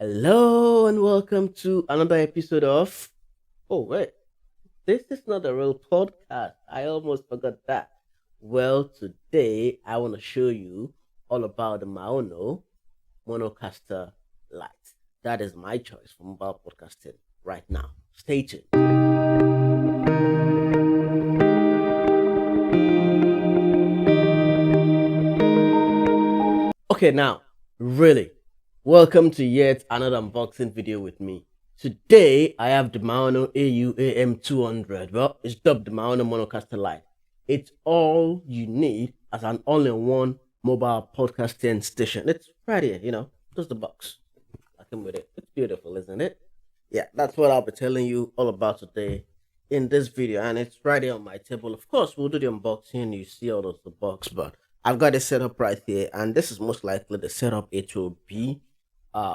Hello and welcome to another episode of. Oh, wait, this is not a real podcast. I almost forgot that. Well, today I want to show you all about the Maono Monocaster Lite. That is my choice for mobile podcasting right now. Stay tuned. Okay, now, really, welcome to yet another unboxing video with me. Today, I have the Maono AU-AM200. Well, it's dubbed the Maono Monocaster Lite. It's all you need as an all-in-one mobile podcasting station. It's right here, just the box. I came with it. It's beautiful, isn't it? Yeah, that's what I'll be telling you all about today in this video, and it's right here on my table. Of course, we'll do the unboxing. You see all of the box, but I've got it set up right here, and this is most likely the setup it will be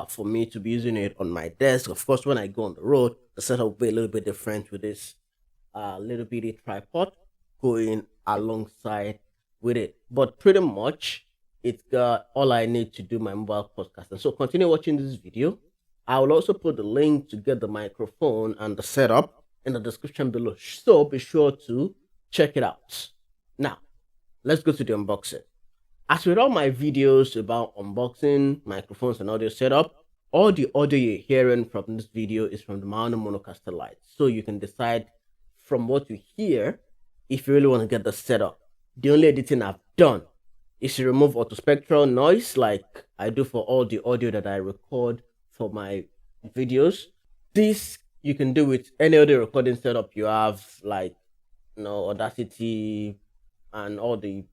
for me to be using it on my desk. Of course, when I go on the road, the setup will be a little bit different with this little bitty tripod going alongside with it. But pretty much, it's got all I need to do my mobile podcast. And so continue watching this video. I will also put the link to get the microphone and the setup in the description below. So be sure to check it out. Now, let's go to the unboxing. As with all my videos about unboxing, microphones, and audio setup, all the audio you're hearing from this video is from the Maono Monocaster Lite. So you can decide from what you hear if you really want to get the setup. The only editing I've done is to remove autospectral noise like I do for all the audio that I record for my videos. This you can do with any audio recording setup you have, like Audacity and all the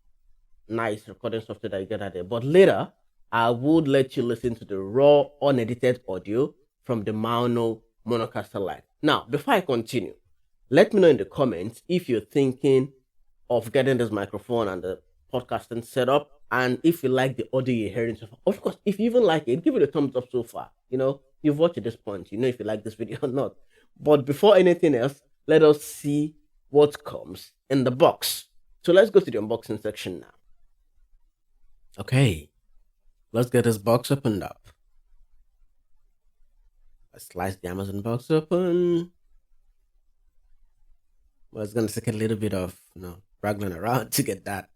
nice recording software that you get out there. But later, I would let you listen to the raw, unedited audio from the Maono Monocaster Lite. Now, before I continue, let me know in the comments if you're thinking of getting this microphone and the podcasting setup, and if you like the audio you're hearing so far. Of course, if you even like it, give it a thumbs up so far. You've watched at this point, if you like this video or not. But before anything else, let us see what comes in the box. So let's go to the unboxing section now. Okay, let's get this box opened up. Let's slice the Amazon box open. Well, it's gonna take a little bit of wraggling around to get that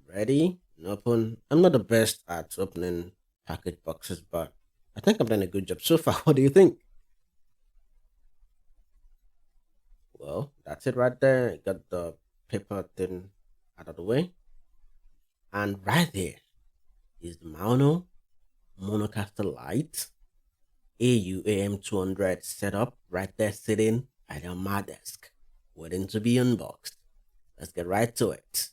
ready and open. I'm not the best at opening package boxes, but I think I've done a good job so far. What do you think? Well, that's it right there. I got the paper thing out of the way. And right there is the Maono Monocaster Lite AU-AM200 setup right there sitting right on my desk, waiting to be unboxed. Let's get right to it.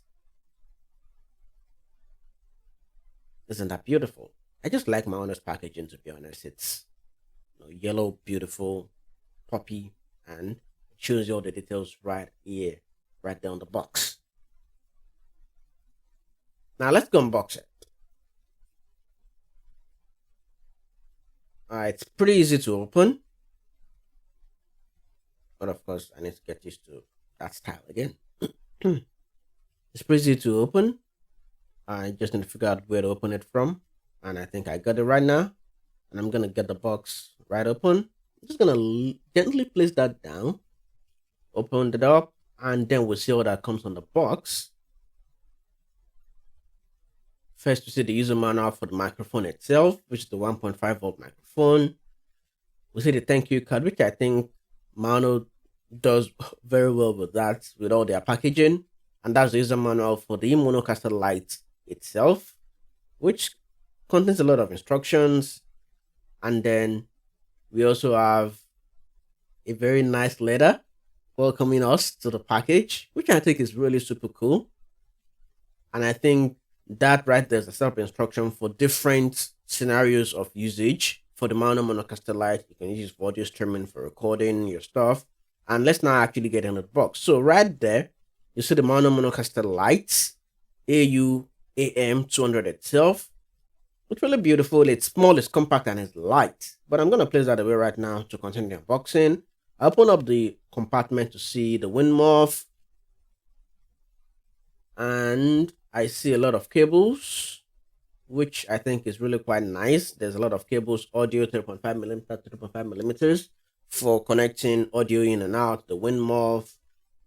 Isn't that beautiful? I just like Maono's packaging, to be honest. It's yellow, beautiful, poppy, and it shows you all the details right here, right there on the box. Now let's go unbox it. It's pretty easy to open, but of course I need to get used to that style again. It's pretty easy to open. I just need to figure out where to open it from, and I think I got it right now. And I'm gonna get the box right open. I'm just gonna gently place that down, open it up, and then we'll see what that comes on the box. First, we see the user manual for the microphone itself, which is the 1.5 volt microphone. We see the thank you card, which I think Maono does very well with that, with all their packaging. And that's the user manual for the Monocaster Lite itself, which contains a lot of instructions. And then we also have a very nice letter welcoming us to the package, which I think is really super cool. And I think that right there is a setup instruction for different scenarios of usage for the Maono Monocaster Lite. You can use for audio streaming, for recording your stuff. And let's now actually get into the box. So right there, you see the Maono Monocaster Lite AU-AM200 itself. It's really beautiful. It's small, it's compact, and it's light. But I'm going to place that away right now to continue the unboxing. I open up the compartment to see the wind muff. And I see a lot of cables, which I think is really quite nice. There's a lot of cables, audio 3.5 millimeter, 3.5 millimeters for connecting audio in and out, the wind muff,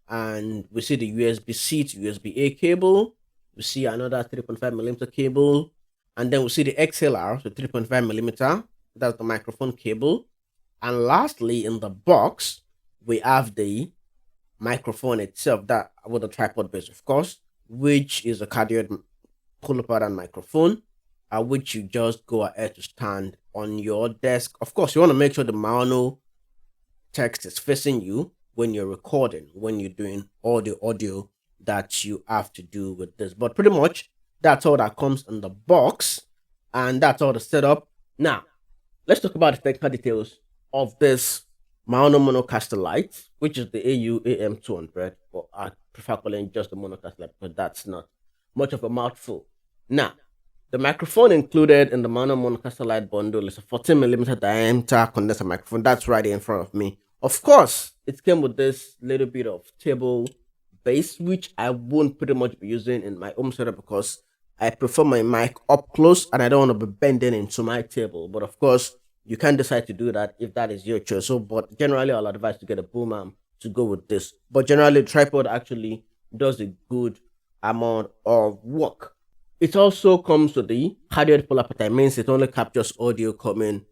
and we see the USB-C to USB-A cable. We see another 3.5 millimeter cable, and then we see the XLR, so 3.5 millimeter. That's the microphone cable. And lastly, in the box, we have the microphone itself, that with a tripod base, of course, which is a cardioid pull pattern microphone, which you just go ahead to stand on your desk. Of course, you want to make sure the Maono text is facing you when you're recording, when you're doing all the audio that you have to do with this. But pretty much that's all that comes in the box, and that's all the setup. Now, let's talk about the technical details of this Maono Monocaster Lite, which is the AU-AM200. Well, I prefer calling just the Monocaster Lite, but that's not much of a mouthful. Now, the microphone included in the Maono Monocaster Lite bundle is a 14 millimeter diameter condenser microphone. That's right in front of me. Of course, it came with this little bit of table base, which I won't pretty much be using in my home setup because I prefer my mic up close and I don't want to be bending into my table. But of course, you can decide to do that if that is your choice. So, but generally, I'll advise to get a boom arm to go with this. But generally, the tripod actually does a good amount of work. It also comes with the cardioid pull up, means it only captures audio coming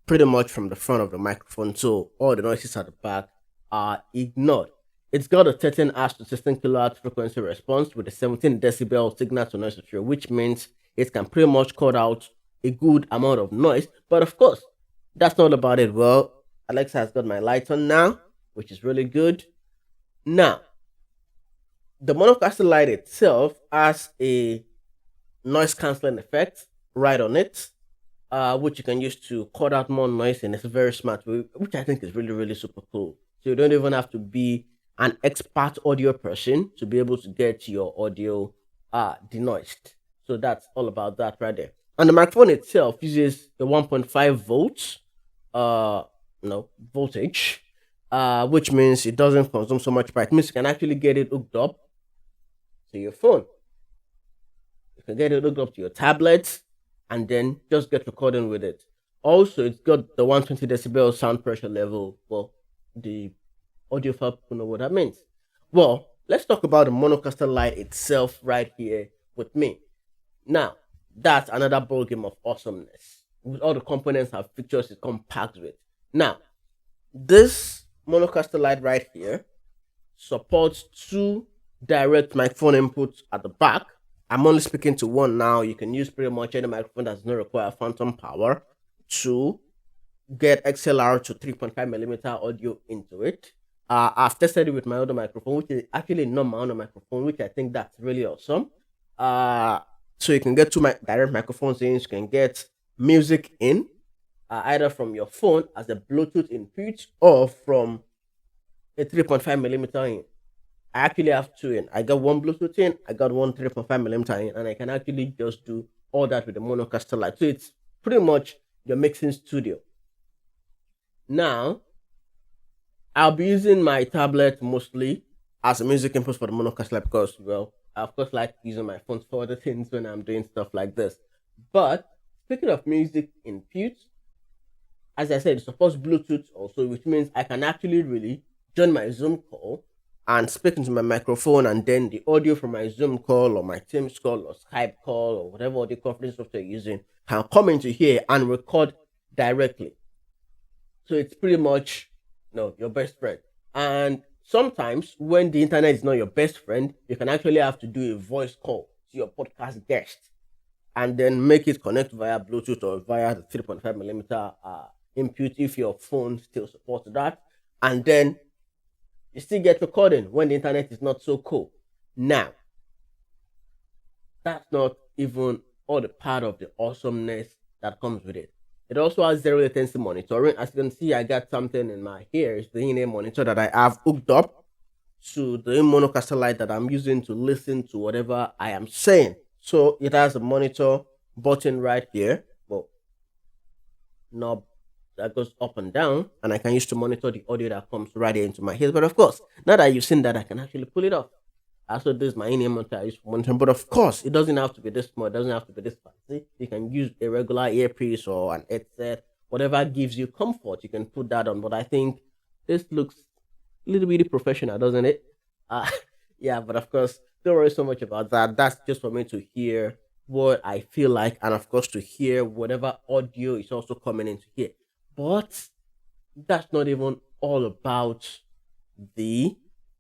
pretty much from the front of the microphone, so all the noises at the back are ignored. It's got a 13 Hz to 16 kHz frequency response with a 17 decibel signal to noise ratio, which means it can pretty much cut out a good amount of noise. But of course, that's not about it. Well, Alexa has got my lights on now, which is really good. Now, the Monocaster Lite itself has a noise cancelling effect right on it, which you can use to cut out more noise, and it's a very smart way, which I think is really, really super cool. So you don't even have to be an expert audio person to be able to get your audio denoised. So that's all about that right there. And the microphone itself uses the 1.5 volts voltage, which means it doesn't consume so much power. It means you can actually get it hooked up to your phone. You can get it hooked up to your tablet and then just get recording with it. Also, it's got the 120 decibel sound pressure level. Well, the audiophile people know what that means. Well, let's talk about the Monocaster Lite itself right here with me. Now, that's another ball game of awesomeness with all the components and features it comes packed with. Now, this Monocaster Lite right here supports two direct microphone inputs at the back. I'm only speaking to one now. You can use pretty much any microphone that does not require phantom power to get XLR to 3.5 millimeter audio into it. I've tested it with my other microphone, which is actually not my own microphone, which I think that's really awesome. So you can get two direct microphones in. You can get music in, either from your phone as a Bluetooth input or from a 3.5 millimeter in. I actually have two in. I got one Bluetooth in, I got one 3.5 millimeter in, and I can actually just do all that with the Monocaster Lite. So it's pretty much your mixing studio. Now, I'll be using my tablet mostly as a music input for the Monocaster Lite because, well, I of course like using my phone for other things when I'm doing stuff like this. But speaking of music input, as I said, it supports Bluetooth also, which means I can actually really join my Zoom call and speak into my microphone, and then the audio from my Zoom call or my Teams call or Skype call or whatever audio conference software you're using can come into here and record directly. So it's pretty much your best friend. And sometimes when the internet is not your best friend, you can actually have to do a voice call to your podcast guest and then make it connect via Bluetooth or via the 3.5 millimeter input if your phone still supports that. And then you still get recording when the internet is not so cool. Now, that's not even all the part of the awesomeness that comes with it. It also has zero latency monitoring. As you can see, I got something in my ear. It's the in-ear monitor that I have hooked up to the Monocaster Lite that I'm using to listen to whatever I am saying. So it has a monitor button right here, well, knob that goes up and down, and I can use to monitor the audio that comes right into my ears. But of course, now that you've seen that, I can actually pull it off. So this is my in-ear monitor I use for monitoring. But of course, it doesn't have to be this small. It doesn't have to be this fancy. You can use a regular earpiece or an headset, whatever gives you comfort. You can put that on. But I think this looks a little bit professional, doesn't it? Uh, yeah, but of course, don't worry so much about that. That's just for me to hear what I feel like, and of course, to hear whatever audio is also coming into here. But that's not even all about the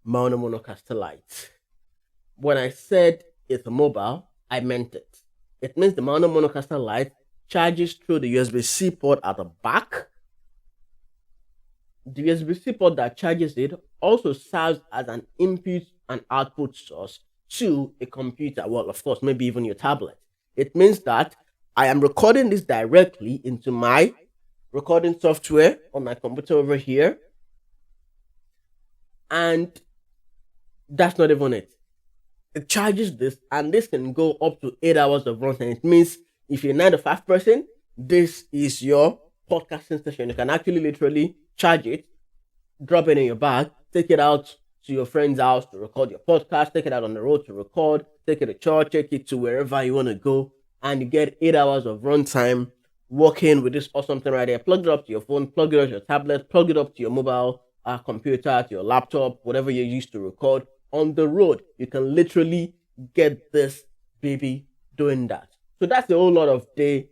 Maono Monocaster Lite. When I said it's a mobile, I meant it. It means the Maono Monocaster Lite charges through the USB-C port at the back. The USB-C port that charges it also serves as an input and output source to a computer. Well, of course, maybe even your tablet. It means that I am recording this directly into my recording software on my computer over here. And that's not even it. It charges this, and this can go up to 8 hours of runtime. It means if you're a 9 to 5 person, this is your podcasting station. You can actually literally charge it, drop it in your bag, take it out to your friend's house to record your podcast, take it out on the road to record, take it to church, take it to wherever you want to go, and you get 8 hours of runtime working with this awesome thing right here. Plug it up to your phone, plug it up to your tablet, plug it up to your mobile computer, to your laptop, whatever you use to record. On the road, you can literally get this baby doing that. So that's a whole lot of day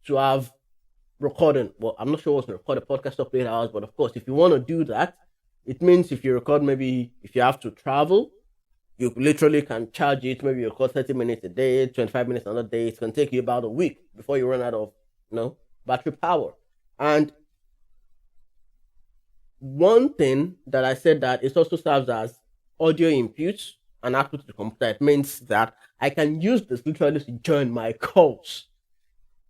to have recording. Well, I'm not sure what's going to record a podcast up to 8 hours, but of course, if you want to do that, it means if you record, maybe if you have to travel, you literally can charge it. Maybe you record 30 minutes a day, 25 minutes another day. It can take you about a week before you run out of, battery power. And one thing that I said that it also serves as audio inputs and output to the computer. It means that I can use this literally to join my calls.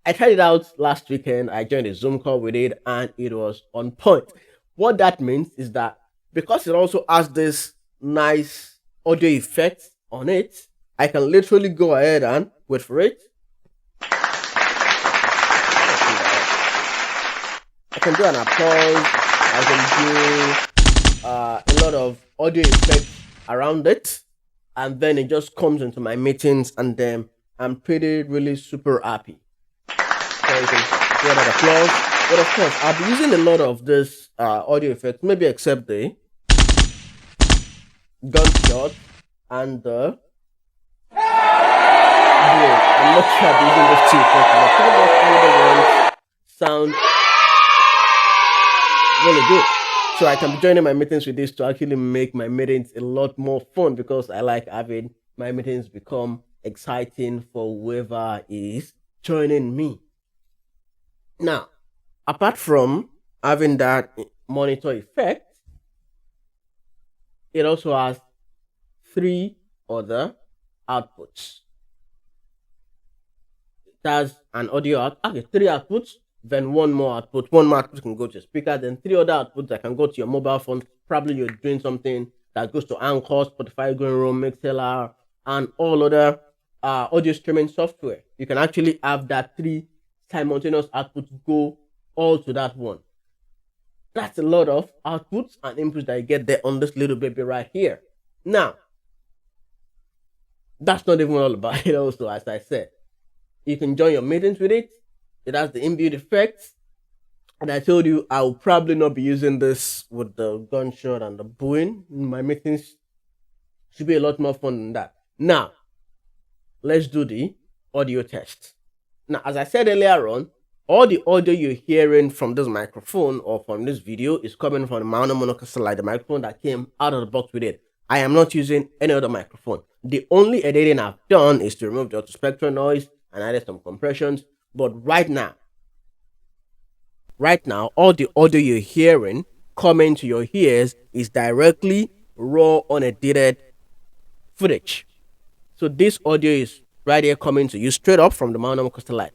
I tried it out last weekend. I joined a Zoom call with it and it was on point. What that means is that because it also has this nice audio effect on it, I can literally go ahead and wait for it. I can do an applause. I can do a lot of audio effects around it, and then it just comes into my meetings, and then I'm really super happy. So you can hear that applause. But of course, I'll be using a lot of this audio effects, maybe except the gunshot and the I'm not sure I'll be using those two effects, but pretty much all the ones sound really good. So I can be joining my meetings with this to actually make my meetings a lot more fun, because I like having my meetings become exciting for whoever is joining me. Now, apart from having that monitor effect, it also has 3 other outputs. It has an audio out, okay, 3 outputs, then one more output. One more output can go to a speaker, then 3 other outputs that can go to your mobile phone. Probably you're doing something that goes to Anchor, Spotify, Green Room, Mixlr, and all other audio streaming software. You can actually have that 3 simultaneous outputs go all to that one. That's a lot of outputs and inputs that you get there on this little baby right here. Now, that's not even all about it also, as I said. You can join your meetings with it. It has the inbuilt effects. And I told you I will probably not be using this with the gunshot and the booing. My meetings should be a lot more fun than that. Now, let's do the audio test. Now, as I said earlier on, all the audio you're hearing from this microphone or from this video is coming from the Maono Monocaster Lite, the microphone that came out of the box with it. I am not using any other microphone. The only editing I've done is to remove the auto spectral noise and added some compressions. But right now, all the audio you're hearing coming to your ears is directly raw, unedited footage. So this audio is right here coming to you straight up from the Maonocaster Lite.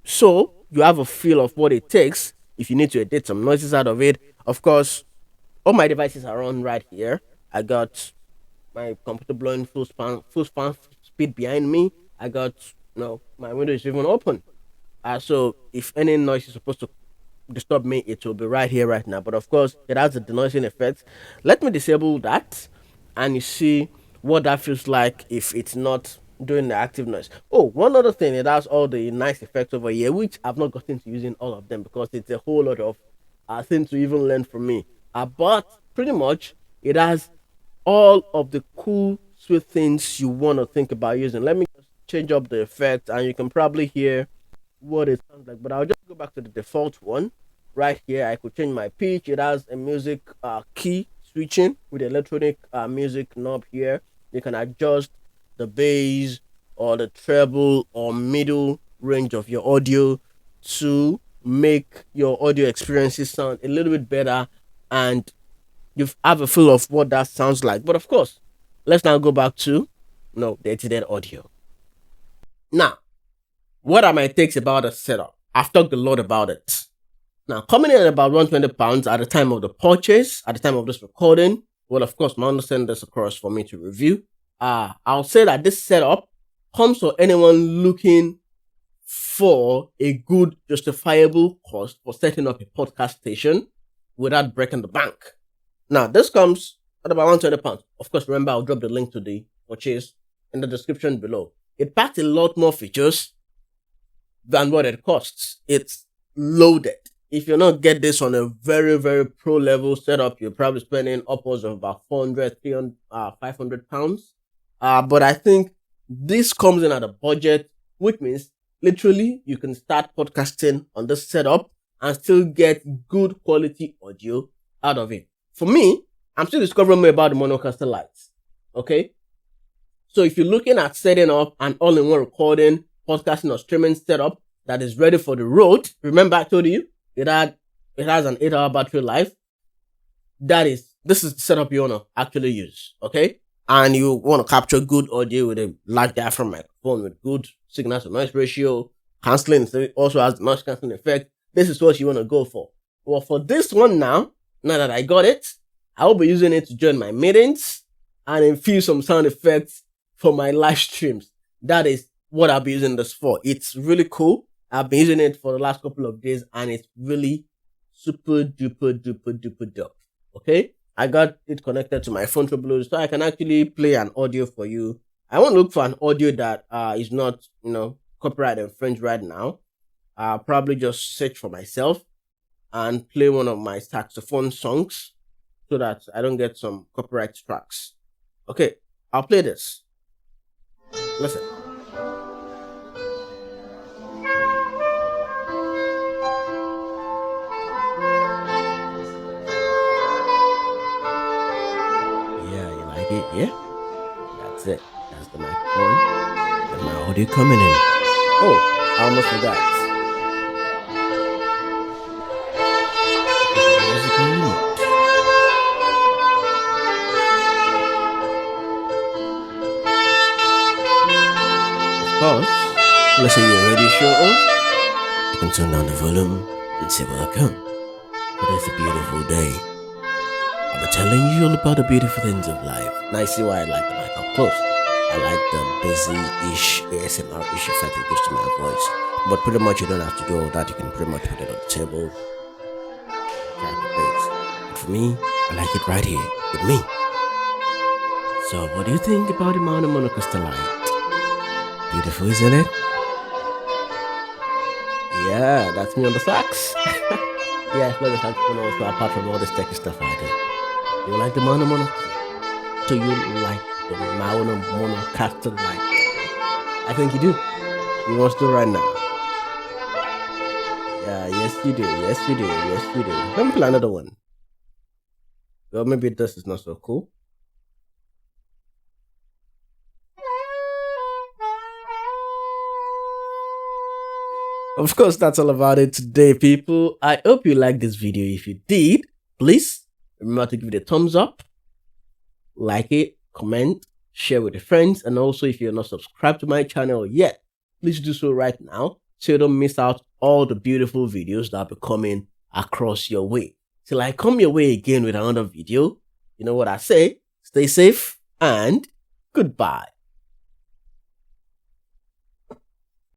So you have a feel of what it takes if you need to edit some noises out of it. Of course, all my devices are on right here. I got my computer blowing full span speed behind me. I got my window is even open. So if any noise is supposed to disturb me, it will be right here right now. But of course, it has a denoising effect. Let me disable that, and you see what that feels like if it's not doing the active noise. Oh, one other thing, it has all the nice effects over here, which I've not gotten to using all of them because it's a whole lot of things to even learn from me. But pretty much it has all of the cool, sweet things you want to think about using. Let me just change up the effect, and you can probably hear what it sounds like. But I'll just go back to the default one. Right here, I could change my pitch. It has a music key switching with electronic music knob here. You can adjust the bass or the treble or middle range of your audio to make your audio experiences sound a little bit better, and you have a feel of what that sounds like. But of course, let's now go back to the edited audio. Now, what are my takes about the setup? I've talked a lot about it. Now, coming in at about £120 at the time of the purchase, at the time of this recording, well, of course, Maono sent this across for me to review. I'll say that this setup comes for anyone looking for a good, justifiable cost for setting up a podcast station without breaking the bank. Now, this comes at about £120. Of course, remember, I'll drop the link to the purchase in the description below. It packs a lot more features than what it costs. It's loaded. If you not get this on a very, very pro level setup, you're probably spending upwards of about 400, 300, 500 pounds. But I think this comes in at a budget, which means literally you can start podcasting on this setup and still get good quality audio out of it. For me, I'm still discovering more about the Maonocaster Lite. Okay? So if you're looking at setting up an all-in-one recording, podcasting or streaming setup that is ready for the road, remember I told you it has an 8-hour battery life. This is the setup you want to actually use. Okay? And you want to capture good audio with a large diaphragm microphone with good signal to noise ratio, cancelling, so it also has noise cancelling effect. This is what you want to go for. Well, for this one now that I got it, I will be using it to join my meetings and infuse some sound effects for my live streams. That is what I'll be using this for. It's really cool. I've been using it for the last couple of days and it's really super duper dope. Okay? I got it connected to my phone to Bluetooth so I can actually play an audio for you. I want to look for an audio that is not, copyright infringed right now. I'll probably just search for myself and play one of my saxophone songs so that I don't get some copyright strikes. Okay, I'll play this. Listen. Yeah, you like it? Yeah? That's it. That's the microphone. And my audio coming in. Oh, I almost forgot. Let's say you're ready to show off. You can turn down the volume and say welcome. But it's a beautiful day. I'll be telling you all about the beautiful things of life. Now you see why I like the mic up close. I like the busy-ish ASMR-ish effect it gives to my voice. But pretty much you don't have to do all that. You can pretty much put it on the table. But for me, I like it right here with me. So what do you think about the Maonocaster Lite? Beautiful, isn't it? Yeah, that's me on the sax. Yeah, I play the saxophone also, apart from all this techy stuff I do. You like the Mono? Do you like the Maonocaster Lite? I think you do. You want to do right now. Yeah, yes you do, yes you do, yes you do. Let me play another one. Well, maybe this is not so cool. Of course, that's all about it today, people. I hope you liked this video. If you did, please remember to give it a thumbs up, like it, comment, share with your friends, and also if you're not subscribed to my channel yet, please do so right now so you don't miss out all the beautiful videos that will be coming across your way. Till I come your way again with another video, you know what I say? Stay safe and goodbye.